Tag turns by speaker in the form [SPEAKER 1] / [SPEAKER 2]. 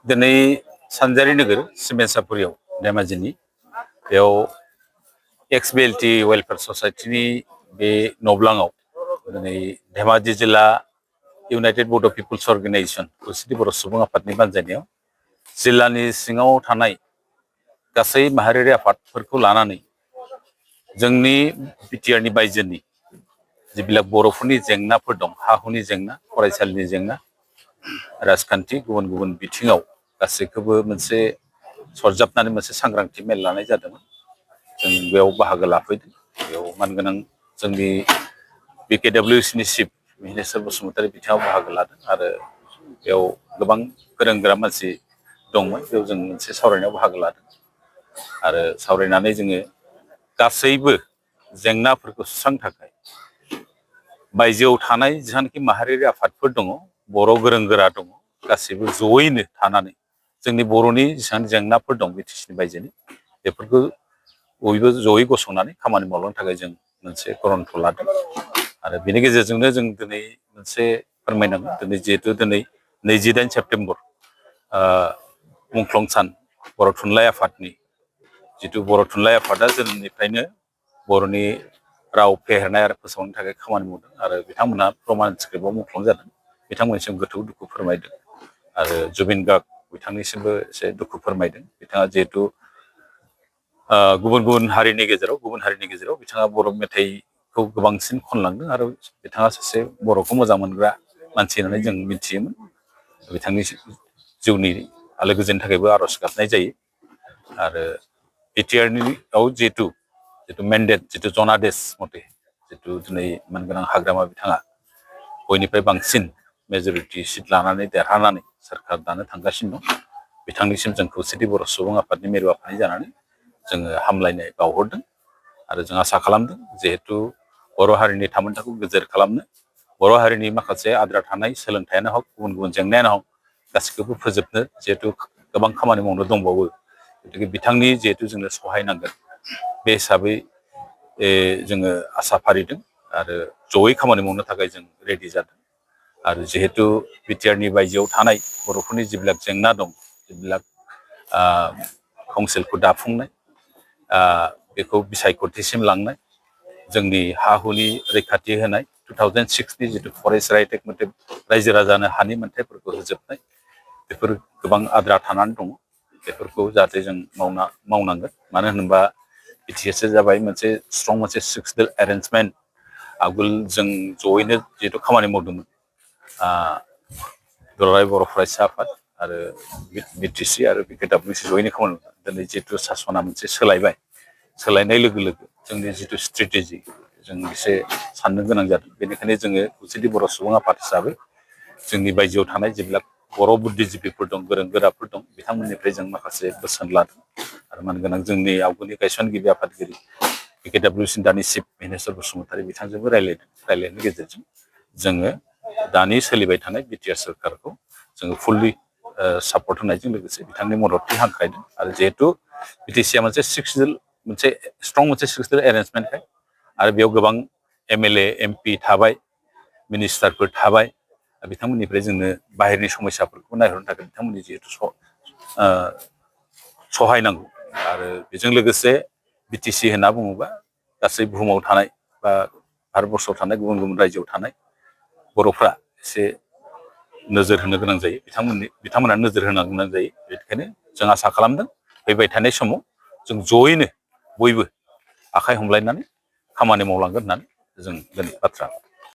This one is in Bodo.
[SPEAKER 1] दिनै सानजारि नोगोर सिमेन्सापुरियाव धेमाजिनि बेयाव एक्स-BLT वेलफेयार ससाइटिनि बे नब्लाङाव दिनै धेमाजि जिल्ला इउनाइटेड बड' पिपुल्स अर्गेनाइजेसन खौसेथि बर' सुबुं आफादनि बानजायनायाव जिल्लानि सिङाव थानाय गासै माहारियारि आफादफोरखौ लानानै जोंनि बिटिआरनि बायजोनि जिबिलाक बर'फोरनि जेंनाफोर दं, हा-हुनि जेंना, फरायसालिनि जेंना, राजखान्थि गुबुन गुबुन बिथिङाव गासैखौबो मोनसे सरजाबनानै मोनसे सांग्रांथि मेल लानाय जादोंमोन। जों बेयाव बाहागो लाफैदों। बेयाव मानगोनां जोंनि BKWCनि चिफ मिहिनेश्वर बसुमतारी बिथाङा बाहागो लादों आरो बेयाव गोबां गोरों गोरा मानसि दंमोन। बेयाव जों मोनसे सावरायनायाव बाहागो लादों आरो सावरायनानै जोङो गासैबो जेंनाफोरखौ सुस्रांनो थाखाय बायजोआव थानाय जेसांखि माहारियारि आफादफोर दङ, बर' गोरों गोरा दङ, गासैबो जयैनो थानानै जोंनि बर'नि जेसेबां जेंनाफोर दं बिटिसिनि बायजोनि बेफोरखौ बयबो जयै गसंनानै खामानि मावलांनो थाखाय जों मोनसे गरन्थ लादों आरो बेनि गेजेरजोंनो जों दिनै मोनसे फोरमायनांगोन। दिनै जिहेथु दिनै 28 सेप्तेम्बर मुंख्लं सान बर' थुनलाइ आफादनि जिथु बर' थुनलाइ आफादा जोनोमनिफ्रायनो बर'नि राव फेहेरनाय आरो फोसावनो थाखाय खामानि मावदों आरो बिथांमोना प्रमाण स्क्रिप्टआव मुंख्लं जादों। बिथांमोननिसिम गोथौ दुखु फोरमायदों आरो जुबिन गार्ग बिथांनिसिमबो एसे दुखु फोरमायदों। बिथाङा जिहेथु गुबुन गुबुन हारिनि गेजेराव बिथाङा बर' मेथाइखौ गोबांसिन खनलांदों आरो बिथाङा सासे बर'खौ मोजां मोनग्रा मानसि होननानै जों मिथियोमोन। बिथांनि जिउनि आलो गोजोननि थाखायबो आर'ज गाबनाय जायो आरो बिटिआरनियाव जिथु मेन्डेट जिथु जनादेश मथे जिथु दिनै मानगोनां हाग्रामा बिथाङा बयनिफ्राय बांसिन मेजरिटि सिट लानानै देरहानानै सोरखार दानो थांगासिनो दं। बिथांनिसिम जों खौसेथि बर' सुबुं आफादनि मिरु आफादनि जानानै जोङो हामलायनाय बावहरदों आरो जों आसा खालामदों जिहेथु बर' हारिनि थामोनथाखौ गोजोर खालामनो, बर' हारिनि माखासे आद्रा थानाय सोलोंथाइयानो हक, गुबुन गुबुन जेंनायानो हक, गासैखौबो फोजोबनो जिहेथु गोबां खामानि मावनो दंबावो। गतिके बिथांनि जिहेथु जोंनो सहाय नांगोन बे हिसाबै जोङो आसा फारिदों आरो जयै खामानि मावनो थाखाय जों रेडि जादों आरो जिहेतु बिटिआरनि बायजोआव थानाय बर'फोरनि जिबिलाक जेंना दं, जिबिलाक काउन्सिलखौ दाफुंनाय, बेखौ बिसायख'थिसिम लांनाय, जोंनि हा-हुनि रैखाथि होनाय, 2006नि जिथु फरेस्ट राइट एक्ट मथे रायजो राजानो हानि मोनथायफोरखौ होजोबनाय, बेफोर गोबां आद्रा थानानै दङ। बेफोरखौ जाहाथे जों मावनांगोन। मानो होनोबा बिटिएसआ जाबाय मोनसे स्ट्रं मोनसे सिक्स-लेभेल एरेन्जमेन्ट। आगोल जों जयैनो जिहेतु खामानि मावदोंमोन दुलाराय बर' फरायसा आफाद आरो बिटिसि आरो BKWC जयैनो खामानि मावदों। दिनै जिहेतु सासना मोनसे सोलायनाय लोगो लोगो जोंनि जिथु स्ट्रेटेजि जों एसे साननो गोनां जादों। बेनिखायनो जोङो खौसेथि बर' सुबुं आफाद हिसाबै जोंनि बायजोआव थानाय जेब्ला बर' बुद्धिजिबिफोर दं, गोरों गोराफोर दं, बिथांमोननिफ्राय जों माखासे बोसोन लादों आरो मानगोनां जोंनि आवगोलनि गायसनगिरि आफादगिरि BKWCनि दानि चिफ मिहिनेश्वर बसुमतारी बिथांजोंबो रायलायनायनि गेजेरजों जोङो दानि सोलिबाय थानाय बिटिआर सोरखारखौ जोङो फुल्लि सापर्ट होनायजों लोगोसे बिथांनि मददथि हांख्रायदों आरो जिहेतु बिटिसिआ मोनसे स्ट्रं मोनसे सिक्स-लेभेल एरेन्जमेन्टखाय आरो बेयाव गोबां MLA, MP थाबाय, मिनिस्टारफोर थाबाय, बिथांमोननिफ्राय जोंनो बाहेरनि समस्याफोरखौ नायहरनो थाखाय बिथांमोननि जिहेतु सहाय नांगौ आरो बेजों लोगोसे बिटिसि होनना बुङोबा गासै बुहुमाव थानाय बा भारतबर्सआव थानाय गुबुन गुबुन रायजोआव थानाय बर'फ्रा एसे नोजोर होनो गोनां जायो। बिथांमोना नोजोर होनो गोनां जायो। बेनिखायनो जों आसा खालामदों फैबाय थानाय समाव जों जयैनो बयबो आखाइ हमलायनानै खामानि मावलांगोन होननानै जों दिनै बाथ्रा